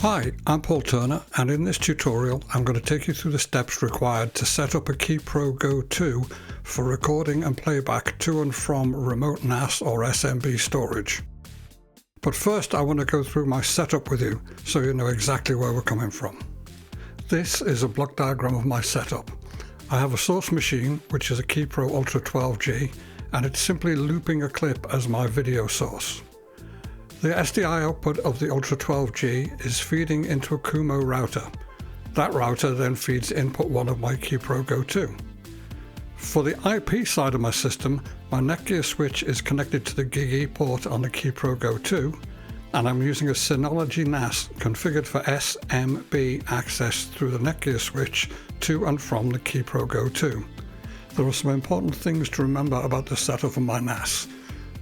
Hi, I'm Paul Turner, and in this tutorial I'm going to take you through the steps required to set up a Ki Pro GO2 for recording and playback to and from remote NAS or SMB storage. But first I want to go through my setup with you so you know exactly where we're coming from. This is a block diagram of my setup. I have a source machine, which is a Ki Pro Ultra 12G, and it's simply looping a clip as my video source. The SDI output of the Ultra 12G is feeding into a Kumo router. That router then feeds input 1 of my Ki Pro GO2. For the IP side of my system, my Netgear switch is connected to the GigE port on the Ki Pro GO2, and I'm using a Synology NAS configured for SMB access through the Netgear switch to and from the Ki Pro GO2. There are some important things to remember about the setup of my NAS.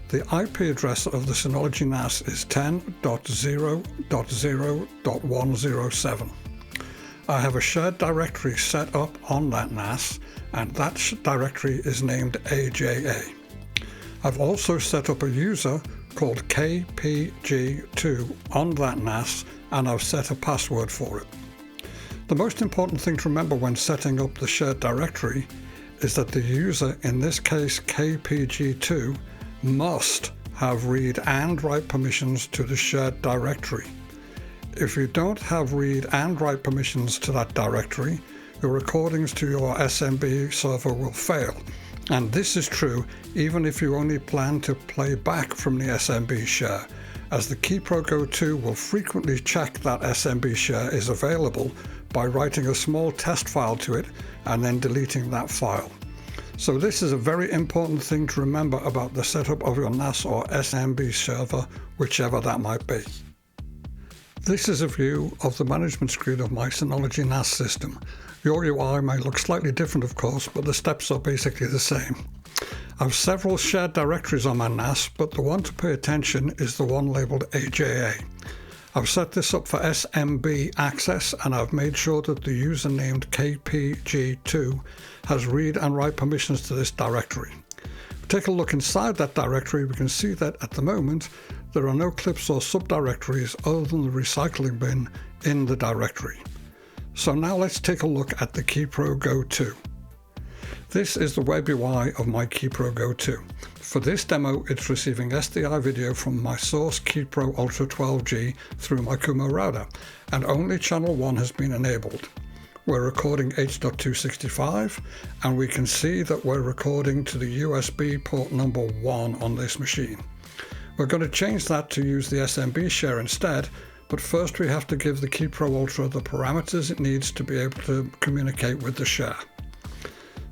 The IP address of the Synology NAS is 10.0.0.107. I have a shared directory set up on that NAS, and that directory is named AJA. I've also set up a user called KPG2 on that NAS, and I've set a password for it. The most important thing to remember when setting up the shared directory is that the user, in this case KPG2, must have read and write permissions to the shared directory. If you don't have read and write permissions to that directory, your recordings to your SMB server will fail. And this is true even if you only plan to play back from the SMB share, as the Ki Pro GO2 will frequently check that SMB share is available by writing a small test file to it and then deleting that file. So this is a very important thing to remember about the setup of your NAS or SMB server, whichever that might be. This is a view of the management screen of my Synology NAS system. Your UI may look slightly different, of course, but the steps are basically the same. I have several shared directories on my NAS, but the one to pay attention is the one labelled AJA. I've set this up for SMB access, and I've made sure that the user named KPG2 has read and write permissions to this directory. If we take a look inside that directory, we can see that at the moment there are no clips or subdirectories other than the recycling bin in the directory. So now let's take a look at the Ki Pro GO2. This is the web UI of my Ki Pro GO2. For this demo, it's receiving SDI video from my source Ki Pro Ultra 12G through my Kumo router, and only channel 1 has been enabled. We're recording H.265, and we can see that we're recording to the USB port number 1 on this machine. We're going to change that to use the SMB share instead, but first we have to give the Ki Pro Ultra the parameters it needs to be able to communicate with the share.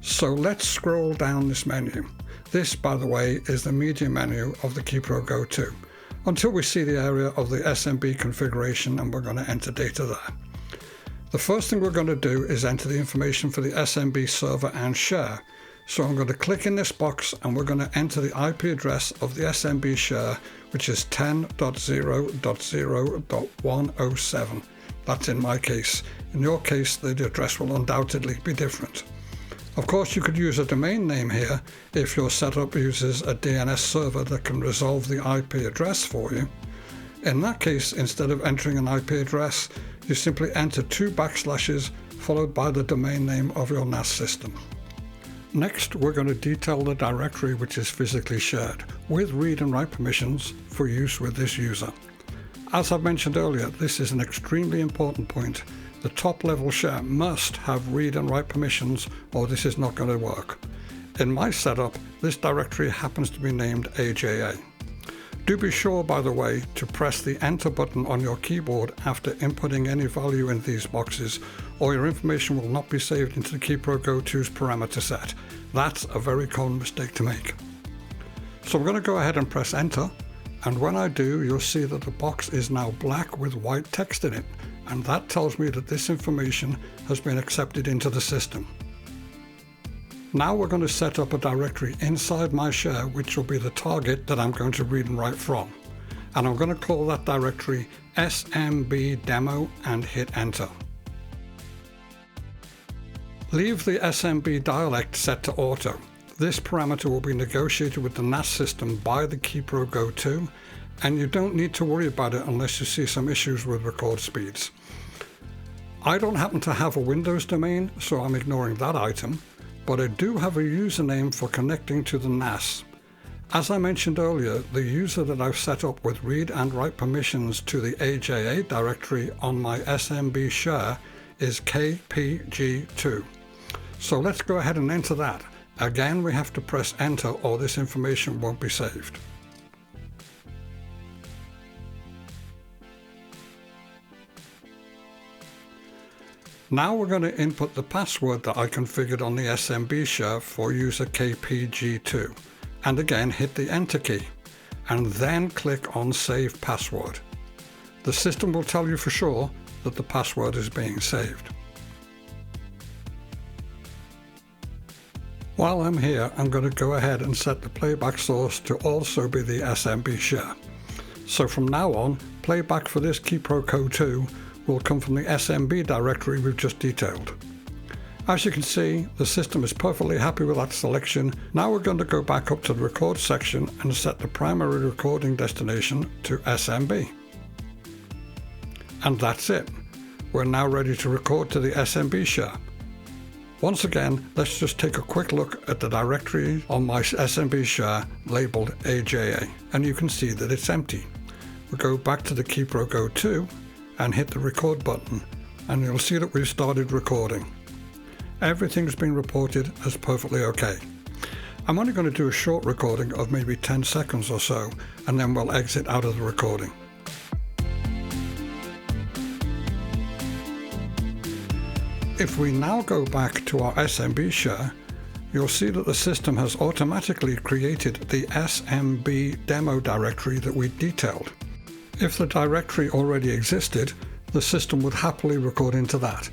So let's scroll down this menu. This, by the way, is the media menu of the Ki Pro GO2, until we see the area of the SMB configuration, and we're going to enter data there. The first thing we're going to do is enter the information for the SMB server and share. So I'm going to click in this box, and we're going to enter the IP address of the SMB share, which is 10.0.0.107. That's in my case. In your case, the address will undoubtedly be different. Of course, you could use a domain name here if your setup uses a DNS server that can resolve the IP address for you. In that case, instead of entering an IP address, you simply enter 2 backslashes followed by the domain name of your NAS system. Next, we're going to detail the directory which is physically shared, with read and write permissions for use with this user. As I've mentioned earlier, this is an extremely important point. The top level share must have read and write permissions, or this is not going to work. In my setup, this directory happens to be named AJA. Do be sure, by the way, to press the enter button on your keyboard after inputting any value in these boxes, or your information will not be saved into the Ki Pro GO2's parameter set. That's a very common mistake to make. So I'm going to go ahead and press enter, and when I do, you'll see that the box is now black with white text in it, and that tells me that this information has been accepted into the system. Now we're going to set up a directory inside my share, which will be the target that I'm going to read and write from. And I'm going to call that directory SMB demo and hit enter. Leave the SMB dialect set to auto. This parameter will be negotiated with the NAS system by the Ki Pro GO2, and you don't need to worry about it unless you see some issues with record speeds. I don't happen to have a Windows domain, so I'm ignoring that item, but I do have a username for connecting to the NAS. As I mentioned earlier, the user that I've set up with read and write permissions to the AJA directory on my SMB Share is KPG2. So let's go ahead and enter that. Again, we have to press enter or this information won't be saved. Now we're going to input the password that I configured on the SMB Share for user KPG2, and again hit the enter key, and then click on Save Password. The system will tell you for sure that the password is being saved. While I'm here, I'm going to go ahead and set the playback source to also be the SMB Share. So from now on, playback for this Ki Pro GO2 will come from the SMB directory we've just detailed. As you can see, the system is perfectly happy with that selection. Now we're going to go back up to the record section and set the primary recording destination to SMB. And that's it. We're now ready to record to the SMB Share. Once again, let's just take a quick look at the directory on my SMB Share labeled AJA, and you can see that it's empty. We go back to the Ki Pro GO2 and hit the record button, and you'll see that we've started recording. Everything's been reported as perfectly okay. I'm only going to do a short recording of maybe 10 seconds or so, and then we'll exit out of the recording. If we now go back to our SMB Share, you'll see that the system has automatically created the SMB demo directory that we detailed. If the directory already existed, the system would happily record into that.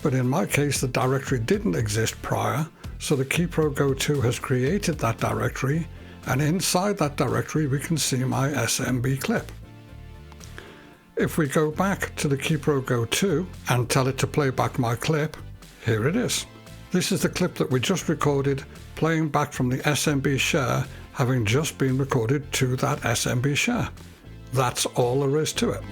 But in my case, the directory didn't exist prior, so the Ki Pro GO2 has created that directory, and inside that directory we can see my SMB clip. If we go back to the Ki Pro GO2 and tell it to play back my clip, here it is. This is the clip that we just recorded, playing back from the SMB Share, having just been recorded to that SMB Share. That's all there is to it.